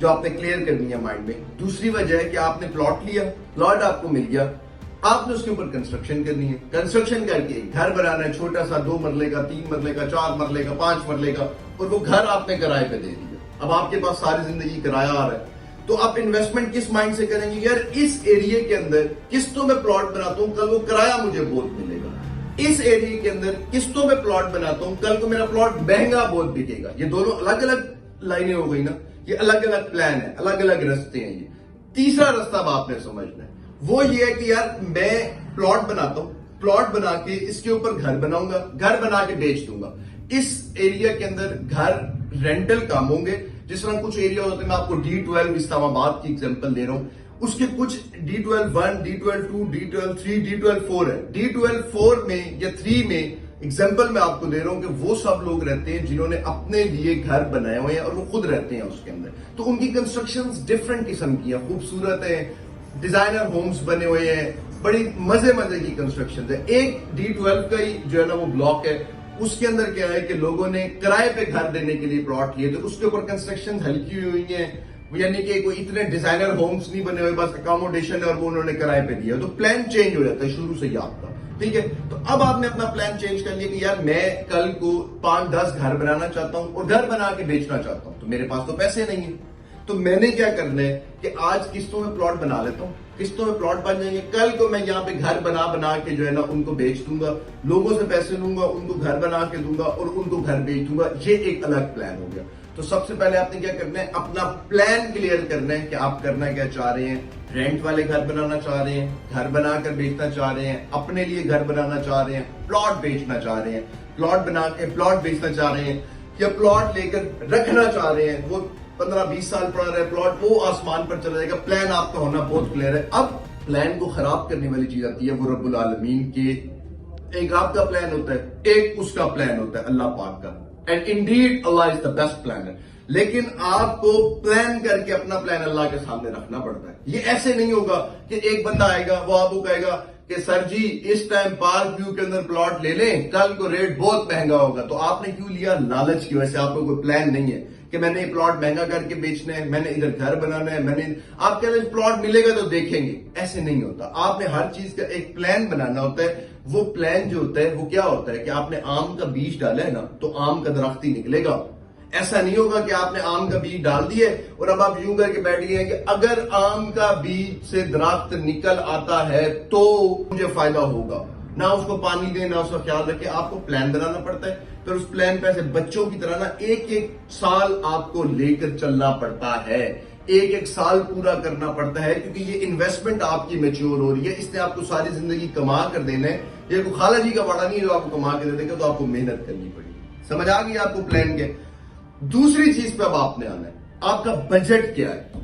جو آپ نے کلیئر کرنی ہے مائنڈ میں. دوسری وجہ ہے کہ آپ نے پلاٹ لیا, پلاٹ آپ کو مل گیا, آپ نے اس کے اوپر کنسٹرکشن کرنی ہے. کنسٹرکشن کر کے گھر بنانا ہے, چھوٹا سا 2 مرلے کا, 3 مرلے کا, 4 مرلے کا, 5 مرلے کا, اور وہ گھر آپ نے کرائے پہ دے دیا. اب آپ کے پاس ساری زندگی کرایہ آ رہا ہے, تو آپ انویسٹمنٹ کس مائنڈ سے کریں گے, یار اس ایریے کے اندر قسطوں میں پلاٹ بناتا ہوں, کل وہ کرایہ مجھے بہت ملے گا. اس ایریے کے اندر قسطوں میں پلاٹ بناتا ہوں, کل کو میرا پلاٹ مہنگا بہت بکے گا. یہ دونوں الگ الگ لائنیں ہو گئی نا, یہ الگ الگ پلان ہے, الگ الگ رستے ہیں. یہ تیسرا رستہ اب آپ نے سمجھنا ہے, وہ یہ ہے کہ یار میں پلاٹ بناتا ہوں, پلاٹ بنا کے اس کے اوپر گھر بناؤں گا, گھر بنا کے بیچ دوں گا. اس ایریا کے اندر گھر رینٹل کام ہوں گے. جس طرح کچھ ایریا ہوتے ہیں, میں آپ کو D12 اسلام آباد کی ایگزامپل دے رہا ہوں, اس کے کچھ D12-1, D12-2, D12-3, D12-4 ہے. D12-4 میں یا 3 میں ایگزامپل میں آپ کو دے رہا ہوں کہ وہ سب لوگ رہتے ہیں جنہوں نے اپنے لیے گھر بنائے ہوئے ہیں اور وہ خود رہتے ہیں اس کے اندر. تو ان کی کنسٹرکشنز ڈفرنٹ قسم کی ہیں, خوبصورت ہیں, ڈیزائنر ہومز بنے ہوئے ہیں, بڑی مزے کی کنسٹرکشن ہے. ایک D12 کا ہی جو ہے نا وہ بلاک ہے, اس کے اندر کیا ہے کہ لوگوں نے کرائے پہ گھر دینے کے لیے پلاٹ لیے, تو اس کے اوپر کنسٹرکشن ہلکی ہوئی ہیں, یعنی کہ کوئی اتنے ڈیزائنر ہومز نہیں بنے ہوئے, بس اکاموڈیشن ہے اور وہ انہوں نے کرائے پہ دیا. تو پلان چینج ہو جاتا ہے شروع سے ہی آپ کا, ٹھیک ہے. تو اب آپ نے اپنا پلان چینج کر لیا کہ یار میں کل کو 5-10 گھر بنانا چاہتا ہوں اور گھر بنا کے بیچنا چاہتا ہوں, تو میرے پاس تو پیسے نہیں ہیں. تو میں نے کیا کرنا ہے کہ آج قسطوں میں پلاٹ بنا لیتا ہوں, قسطوں میں پلاٹ بن جائیں گے, کل کو میں یہاں پہ گھر بنا کے جو ہے نا ان کو بیچ دوں گا, لوگوں سے پیسے لوں گا, ان کو گھر بنا کے دوں گا اور ان کو گھر بیچ دوں گا. یہ ایک الگ پلان ہو گیا. تو سب سے پہلے آپ نے کیا کرنا ہے, اپنا پلان کلیئر کرنا ہے کہ آپ کرنا کیا چاہ رہے ہیں. رینٹ والے گھر بنانا چاہ رہے ہیں, گھر بنا کر بیچنا چاہ رہے ہیں, اپنے لیے گھر بنانا چاہ رہے ہیں, پلاٹ بیچنا چاہ رہے ہیں, پلاٹ بنا کے پلاٹ بیچنا چاہ رہے ہیں, یا پلاٹ لے کر رکھنا چاہ رہے ہیں. وہ 15-20 سال پڑا رہے پلاٹ, وہ آسمان پر چلا جائے گا. پلان آپ کا ہونا بہت کلیئر ہے. اب پلان کو خراب کرنے والی چیز آتی ہے وہ رب العالمین کے. ایک آپ کا پلان ہوتا ہے, ایک اس کا پلان ہوتا ہے اللہ پاک کا. And indeed Allah is the best planner. لیکن آپ کو پلان کر کے اپنا پلان اللہ کے سامنے رکھنا پڑتا ہے. یہ ایسے نہیں ہوگا کہ ایک بندہ آئے گا, وہ آپ کو کہے گا کہ سر جی اس ٹائم پارک ویو کے اندر پلاٹ لے لیں, کل کو ریٹ بہت مہنگا ہوگا. تو آپ نے کیوں لیا؟ لالچ کی وجہ سے. آپ کو کوئی پلان نہیں ہے کہ میں نے یہ پلاٹ مہنگا کر کے بیچنا ہے, میں نے ادھر گھر بنانا ہے, میں نے آپ کہتے ہیں پلاٹ ملے گا تو دیکھیں گے. ایسے نہیں ہوتا. آپ نے ہر چیز کا ایک پلان بنانا ہوتا ہے. وہ پلان جو ہوتا ہے وہ کیا ہوتا ہے کہ آپ نے آم کا بیج ڈالا ہے نا, تو آم کا درخت ہی نکلے گا. ایسا نہیں ہوگا کہ آپ نے آم کا بیج ڈال دیے اور اب آپ یوں کر کے بیٹھ گئے ہیں کہ اگر آم کا بیج سے درخت نکل آتا ہے تو مجھے فائدہ ہوگا. نہ اس کو پانی دیں, نہ اس کا خیال رکھیں. آپ کو پلان بنانا پڑتا ہے. پھر اس پلان پہ ایسے بچوں کی طرح نا ایک سال آپ کو لے کر چلنا پڑتا ہے, ایک سال پورا کرنا پڑتا ہے, کیونکہ یہ انویسٹمنٹ آپ کی میچور ہو رہی ہے. اس نے آپ کو ساری زندگی کما کر دینا ہے. یہ کوئی خالہ جی کا بڑا نہیں ہے جو آپ کو کما کے دے دے گا, تو آپ کو محنت کرنی پڑے گی. سمجھ آ گئی آپ کو پلان کے. دوسری چیز پہ اب آپ نے آنا ہے, آپ کا بجٹ کیا ہے.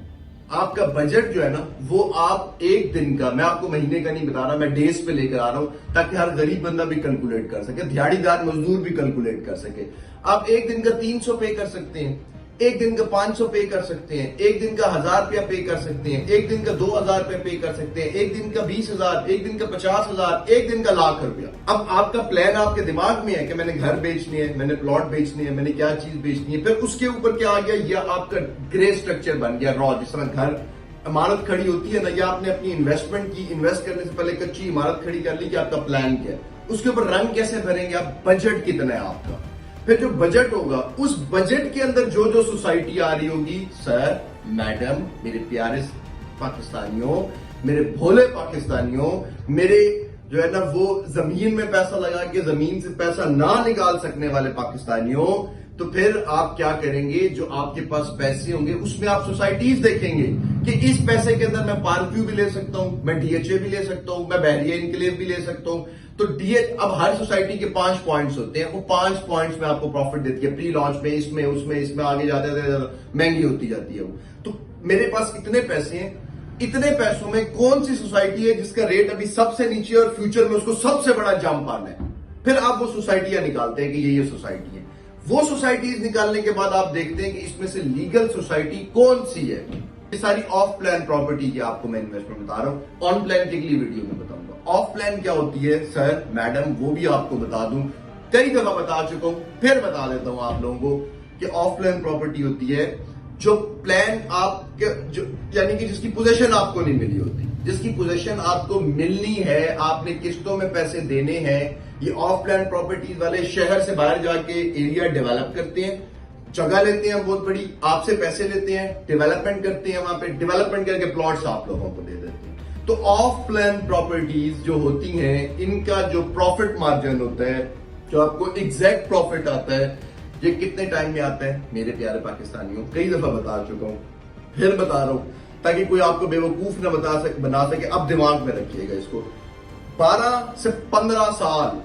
آپ کا بجٹ جو ہے نا وہ آپ ایک دن کا, میں آپ کو مہینے کا نہیں بتا رہا, میں ڈیز پہ لے کر آ رہا ہوں تاکہ ہر غریب بندہ بھی کیلکولیٹ کر سکے, دیہڑی دار مزدور بھی کیلکولیٹ کر سکے. آپ ایک دن کا 300 پے کر سکتے ہیں, ایک دن کا 500 پے کر سکتے ہیں, ایک دن کا 1000 روپیہ پے کر سکتے ہیں, ایک دن کا 2000 روپے پے کر سکتے ہیں, ایک دن کا 20,000, ایک دن کا 50,000, ایک دن کا 1,00,000 روپیہ. اب آپ کا پلان آپ کے دماغ میں ہے کہ میں نے گھر بیچنی ہے, میں نے پلاٹ بیچنی ہے, میں نے کیا چیز بیچنی ہے. پھر اس کے اوپر کیا آ گیا, یا آپ کا گرے اسٹرکچر بن گیا را. جس طرح گھر عمارت کھڑی ہوتی ہے نا, یا آپ نے اپنی انویسٹمنٹ کی, انویسٹ کرنے سے پہلے کچی عمارت کھڑی کر لی کہ آپ کا پلان کیا ہے. اس کے اوپر رنگ کیسے بھریں گے آپ, بجٹ کتنا ہے آپ کا. پھر جو بجٹ ہوگا اس بجٹ کے اندر جو سوسائٹی آ رہی ہوگی, سر میڈم میرے پیارے پاکستانیوں, میرے بھولے پاکستانیوں, میرے جو ہے نا وہ زمین میں پیسہ لگا کے زمین سے پیسہ نہ نکال سکنے والے پاکستانیوں, تو پھر آپ کیا کریں گے, جو آپ کے پاس پیسے ہوں گے اس میں آپ سوسائٹیز دیکھیں گے کہ اس پیسے کے اندر میں پارک ویو بھی لے سکتا ہوں, میں DHA بھی لے سکتا ہوں, میں بحریہ انکلیو بھی لے سکتا ہوں. تو اب ہر سوسائٹی کے 5 پوائنٹس ہوتے ہیں, وہ 5 پوائنٹس میں آپ کو پروفٹ دیتی ہے پری لانچ میں, اس میں آگے جاتے مہنگی ہوتی جاتی ہے وہ. تو میرے پاس اتنے پیسے ہیں, اتنے پیسوں میں کون سی سوسائٹی ہے جس کا ریٹ ابھی سب سے نیچے اور فیوچر میں اس کو سب سے بڑا جمپ آنا ہے. پھر آپ وہ سوسائٹیاں نکالتے ہیں کہ یہ سوسائٹی ہے. وہ سوسائٹیز نکالنے کے بعد آپ دیکھتے ہیں کہ اس میں سے لیگل سوسائٹی کون سی ہے. یہ ساری آف پلان پراپرٹی کی آپ کو میں انویسٹمنٹ بتا رہا ہوں, آن پلان کی اگلی ویڈیو میں بتاؤں گا. آف پلان کیا ہوتی ہے سر میڈم, وہ بھی آپ کو بتا دوں, کئی دفعہ بتا چکا ہوں, پھر بتا دیتا ہوں آپ لوگوں کو کہ آف پلان پراپرٹی ہوتی ہے جو پلان آپ کے یعنی کہ جس کی پوزیشن آپ کو نہیں ملی ہوتی، جس کی پوزیشن آپ کو ملنی ہے، آپ نے قسطوں میں پیسے دینے ہیں. یہ آف پلان پراپرٹیز والے شہر سے باہر جا کے ایریا ڈیولپ کرتے ہیں، جگہ لیتے ہیں بہت بڑی، آپ سے پیسے لیتے ہیں، ڈیولپمنٹ کرتے ہیں، وہاں پہ ڈیولپمنٹ کر کے پلاٹس آپ لوگوں کو دے دیتے ہیں. تو آف پلان پراپرٹیز جو ہوتی ہیں ان کا جو پروفٹ مارجن ہوتا ہے، جو آپ کو ایگزیکٹ پروفٹ آتا ہے، یہ کتنے ٹائم میں آتا ہے؟ میرے پیارے پاکستانیوں، کئی دفعہ بتا چکا ہوں، پھر بتا رہا ہوں تاکہ کوئی آپ کو بے وقوف نہ بنا سکے. اب دماغ میں رکھیے گا اس کو. 12 سے 15 سال،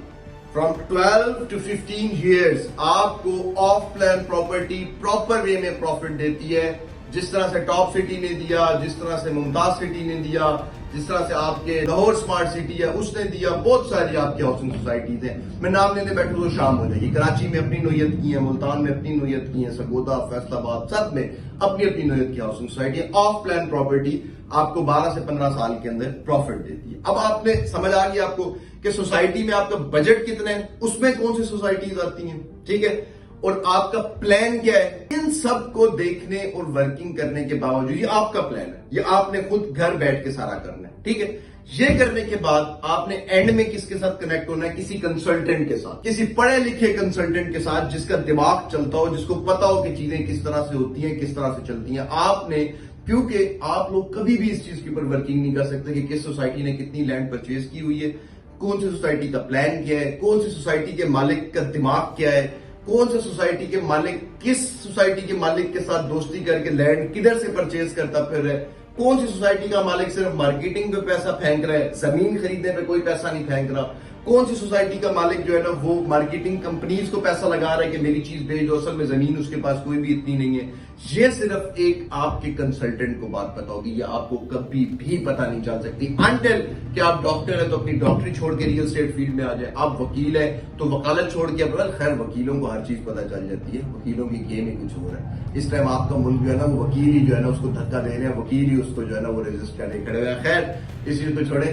فرام 12 to 15 years آپ کو of plan property proper way میں پروفٹ دیتی ہے. جس طرح سے ٹاپ سٹی نے دیا، جس طرح سے ممتاز سٹی نے دیا، جس طرح سے آپ کے لاہور سمارٹ سٹی ہے اس نے دیا، بہت ساری آپ کی ہاؤسنگ سوسائٹیز ہیں. میں نام لینے بیٹھوں تو شام ہو جائے گی. کراچی میں اپنی نوعیت کی ہیں، ملتان میں اپنی نوعیت کی ہیں، سرگودا، فیصل آباد، سب میں اپنی اپنی نوعیت کی housing society. Of plan property آپ کو 12 سے 15 سال کے اندر پروفٹ دیتی ہے. اب آپ نے سمجھ آ گیا آپ کو کہ سوسائٹی میں آپ کا بجٹ کتنا ہے، اس میں کون سی سوسائٹیز آتی ہیں، ٹھیک ہے، اور آپ کا پلان کیا ہے. ان سب کو دیکھنے اور ورکنگ کرنے کے باوجود یہ آپ کا پلان ہے، یہ آپ نے خود گھر بیٹھ کے سارا کرنا ہے، ٹھیک ہے. یہ کرنے کے بعد آپ نے اینڈ میں کس کے ساتھ کنیکٹ ہونا ہے؟ کسی کنسلٹنٹ کے ساتھ، کسی پڑھے لکھے کنسلٹنٹ کے ساتھ جس کا دماغ چلتا ہو، جس کو پتا ہو کہ چیزیں کس طرح سے ہوتی ہیں، کس طرح سے چلتی ہیں. آپ نے، کیونکہ آپ لوگ کبھی بھی اس چیز کے اوپر ورکنگ نہیں کر سکتے کہ کس سوسائٹی نے کتنی لینڈ پرچیز کی ہوئی ہے، کون سی سوسائٹی کا پلان کیا ہے، کون سی سوسائٹی کے مالک کا دماغ کیا ہے، کون سے سوسائٹی کے مالک کس سوسائٹی کے مالک کے ساتھ دوستی کر کے لینڈ کدھر سے پرچیز کرتا پھر رہا ہے، کون سی سوسائٹی کا مالک صرف مارکیٹنگ پہ پیسہ پھینک رہا ہے، زمین خریدنے پہ کوئی پیسہ نہیں پھینک رہا، کون سی سوسائٹی کا مالک جو ہے نا وہ مارکیٹنگ کمپنیز کو پیسہ لگا رہا ہے کہ میری چیز بھیجو، اصل میں زمین اس کے پاس کوئی بھی اتنی نہیں ہے. یہ صرف ایک آپ کے کنسلٹنٹ کو بات پتا ہوگی، یہ آپ کو کبھی بھی پتا نہیں چل سکتی انٹل کہ آپ ڈاکٹر ہیں تو اپنی ڈاکٹری چھوڑ کے ریل اسٹیٹ فیلڈ میں آ جائے، آپ وکیل ہیں تو وکالت چھوڑ کے اپنا. خیر وکیلوں کو ہر چیز پتا چل جاتی ہے، وکیلوں کی گیم ہی کچھ ہو رہا ہے. اس ٹائم آپ کا ملک جو ہے نا وہ وکیل ہی جو ہے نا اس کو دھکا دے رہے ہیں، وکیل ہی اس کو جو ہے نا وہ رجسٹ کرنے کھڑے ہوئے ہیں. خیر اس چیز کو چھوڑے.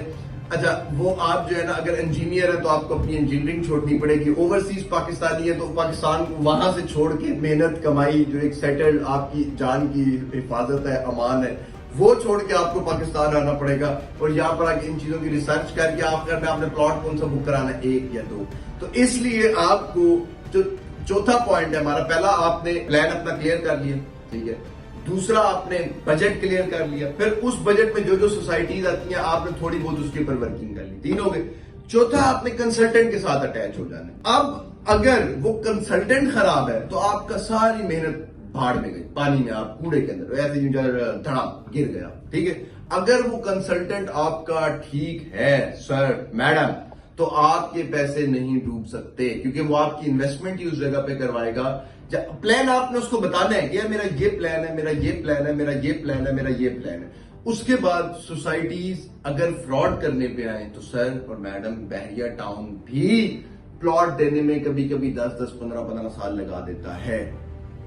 اچھا وہ آپ جو ہے نا اگر انجینئر ہے تو آپ کو اپنی انجینئرنگ چھوڑنی پڑے گی. اوورسیز پاکستانی ہے تو پاکستان کو وہاں سے چھوڑ کے محنت کمائی جو ایک سیٹلڈ آپ کی جان کی حفاظت ہے، امان ہے، وہ چھوڑ کے آپ کو پاکستان آنا پڑے گا اور یہاں پر آ کے ان چیزوں کی ریسرچ کر کے آپ کرنا آپ نے پلاٹ کون سا بک کرانا ہے، 1 یا 2. تو اس لیے آپ کو جو چوتھا پوائنٹ ہے ہمارا، پہلا آپ نے پلان اپنا کلیئر کر لیا، ٹھیک ہے، دوسرا آپ نے بجٹ کلیئر کر لیا، پھر اس بجٹ میں جو جو سوسائٹیز آتی ہیں آپ نے تھوڑی بہت اس کے اوپر ورکنگ کر لی، 3 ہو گئے. چوتھا آپ نے کنسلٹنٹ کے ساتھ اٹیچ ہو جانا ہے. اب اگر وہ کنسلٹنٹ خراب ہے تو آپ کا ساری محنت بھاڑ میں گئی، پانی میں، آپ کوڑے کے اندر ایسے ہی دھڑام گر گیا، ٹھیک ہے. اگر وہ کنسلٹنٹ آپ کا ٹھیک ہے سر میڈم تو آپ کے پیسے نہیں ڈوب سکتے، کیونکہ وہ آپ کی انویسٹمنٹ ہی اس جگہ پہ کروائے گا. پلان آپ نے اس کو بتانا ہے کہ میرا یہ پلان ہے، میرا یہ پلان ہے، میرا یہ پلان ہے، میرا یہ پلان ہے. اس کے بعد سوسائٹیز اگر فراڈ کرنے پہ آئیں تو سر اور میڈم بحریہ ٹاؤن بھی پلاٹ دینے میں کبھی کبھی 10-15 سال لگا دیتا ہے.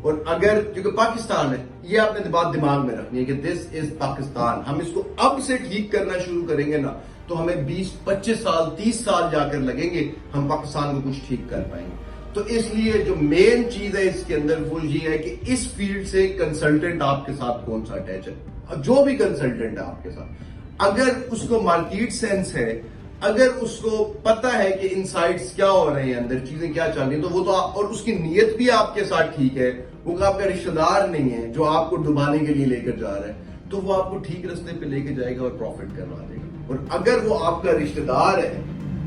اور اگر کیونکہ پاکستان ہے، یہ آپ نے بات دماغ میں رکھنی ہے کہ دس از پاکستان. ہم اس کو اب سے ٹھیک کرنا شروع کریں گے نا تو ہمیں 20-25 سال 30 سال جا کر لگیں گے ہم پاکستان کو کچھ ٹھیک کر پائیں گے. تو اس لیے جو مین چیز ہے اس کے اندر وہ یہ ہے کہ اس فیلڈ سے کنسلٹنٹ آپ کے ساتھ کون سا اٹیچ ہے. جو بھی کنسلٹنٹ ہے آپ کے ساتھ، اگر اس کو مارکیٹ سینس ہے، اگر اس کو پتا ہے کہ انسائٹس کیا ہو رہے ہیں، اندر چیزیں کیا چل رہی ہیں، تو وہ تو اور اس کی نیت بھی آپ کے ساتھ ٹھیک ہے، وہ آپ کا رشتہ دار نہیں ہے جو آپ کو ڈبانے کے لیے لے کر جا رہا ہے، تو وہ آپ کو ٹھیک رستے پہ لے کے جائے گا اور پروفٹ کروا دے گا. اور اگر وہ آپ کا رشتہ دار ہے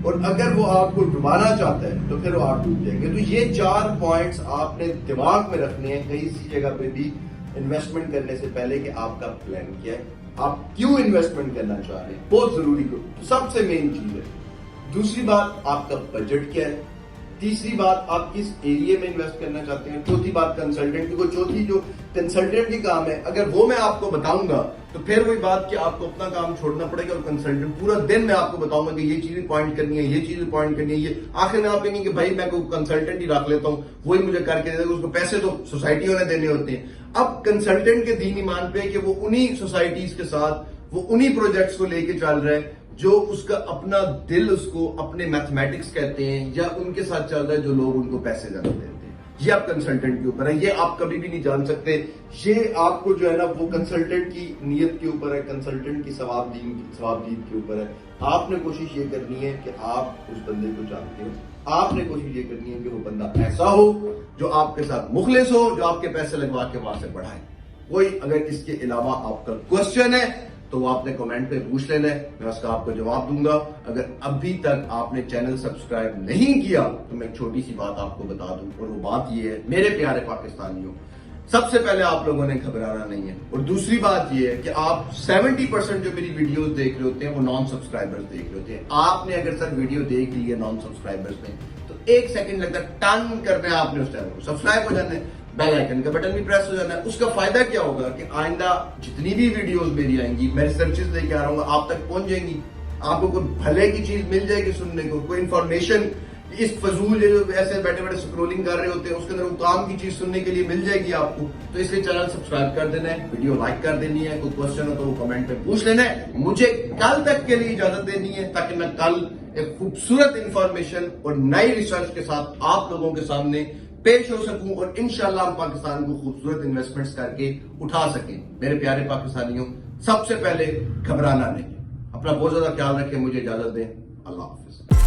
اور اگر وہ آپ کو ڈبانا چاہتا ہے تو پھر وہ آپ ڈوب جائیں گے. تو یہ 4 پوائنٹس آپ نے دماغ میں رکھنے ہیں کسی جگہ پہ بھی انویسٹمنٹ کرنے سے پہلے کہ آپ کا پلان کیا ہے، آپ کیوں انویسٹمنٹ کرنا چاہ رہے ہیں، بہت ضروری سب سے مین چیز ہے. دوسری بات آپ کا بجٹ کیا ہے، تیسری بات آپ کس ایریے میں انویسٹ کرنا چاہتے ہیں، چوتھی بات کنسلٹنٹ، کیونکہ چوتھی جو کنسلٹنٹ کی کام ہے اگر وہ میں آپ کو بتاؤں گا تو پھر وہی بات کہ آپ کو اپنا کام چھوڑنا پڑے گا اور کنسلٹنٹ پورا دن میں آپ کو بتاؤں گا کہ یہ چیزیں پوائنٹ کرنی ہے، یہ چیزیں پوائنٹ کرنی ہے. یہ آخر میں آپ کہیں گے کہ بھائی میں کوئی کنسلٹنٹ ہی رکھ لیتا ہوں، وہی مجھے کر کے دے گا، اس کو پیسے تو سوسائٹیوں نے دینے ہوتے ہیں. اب کنسلٹنٹ کے دین ایمان پہ کہ وہ انہی سوسائٹیز کے ساتھ وہ انہی پروجیکٹس کو لے کے چل رہے ہیں جو اس کا اپنا دل اس کو اپنے میتھمیٹکس کہتے ہیں، یا ان کے ساتھ چل رہا ہے جو لوگ ان کو پیسے زیادہ دیتے ہیں. یہ آپ کنسلٹنٹ کے اوپر ہے، یہ آپ کبھی بھی نہیں جان سکتے، یہ آپ کو جو ہے نا وہ کنسلٹنٹ کی نیت کے اوپر ہے، کنسلٹنٹ کی ثوابدید کے اوپر ہے۔ آپ نے کوشش یہ کرنی ہے کہ آپ اس بندے کو جانتے ہو، آپ نے کوشش یہ کرنی ہے کہ وہ بندہ ایسا ہو جو آپ کے ساتھ مخلص ہو، جو آپ کے پیسے لگوا کے وہاں سے بڑھائے۔ کوئی اگر اس کے علاوہ آپ کا کوشچن ہے تو وہ آپ نے کمنٹ پہ پوچھ لینا ہے، میں اس کا آپ کو جواب دوں گا۔ اگر ابھی تک آپ نے چینل سبسکرائب نہیں کیا تو میں ایک چھوٹی سی بات آپ کو بتا دوں، اور وہ بات یہ ہے میرے پیارے پاکستانیوں، سب سے پہلے آپ لوگوں نے گھبرانا نہیں ہے، اور دوسری بات یہ ہے کہ آپ 70% جو میری ویڈیوز دیکھ رہے ہوتے ہیں وہ نان سبسکرائبرز دیکھ رہے ہوتے ہیں۔ آپ نے اگر سر ویڈیو دیکھ لی ہے نان سبسکرائبرز میں تو 1 سیکنڈ لگتا ہے، ٹن کرنا ہے آپ نے اس ٹائم کو، سبسکرائب ہو جانا ہے، بیل آئیکن کا بٹن بھی پریس ہو جانا ہے۔ اس کا فائدہ کیا ہوگا کہ آئندہ جتنی بھی ویڈیوز میری آئیں گی، میں ریسرچز لے کے آ رہا ہوں گا، آپ تک پہنچ جائیں گی، آپ کو کوئی بھلے کی چیز مل جائے گی سننے کو، کوئی انفارمیشن اس فضول جو ایسے بیٹھے بیٹھے سکرولنگ کر رہے ہوتے ہیں اس کے اندر وہ کام کی چیز سننے کے لیے مل جائے گی آپ کو۔ تو اس لیے چینل سبسکرائب کر دینا ہے، ویڈیو لائک کر دینی ہے، کوئی کوشچن ہو تو وہ کمنٹ پہ پوچھ لینا ہے، مجھے کل تک کے لیے اجازت دینی ہے تاکہ میں کل ایک خوبصورت انفارمیشن اور نئی ریسرچ کے ساتھ آپ لوگوں کے سامنے پیش ہو سکوں، اور انشاءاللہ ہم پاکستان کو خوبصورت انویسٹمنٹس کر کے اٹھا سکیں۔ میرے پیارے پاکستانیوں، سب سے پہلے گھبرانا نہیں، اپنا بہت زیادہ خیال رکھیں، مجھے اجازت دیں، اللہ حافظ۔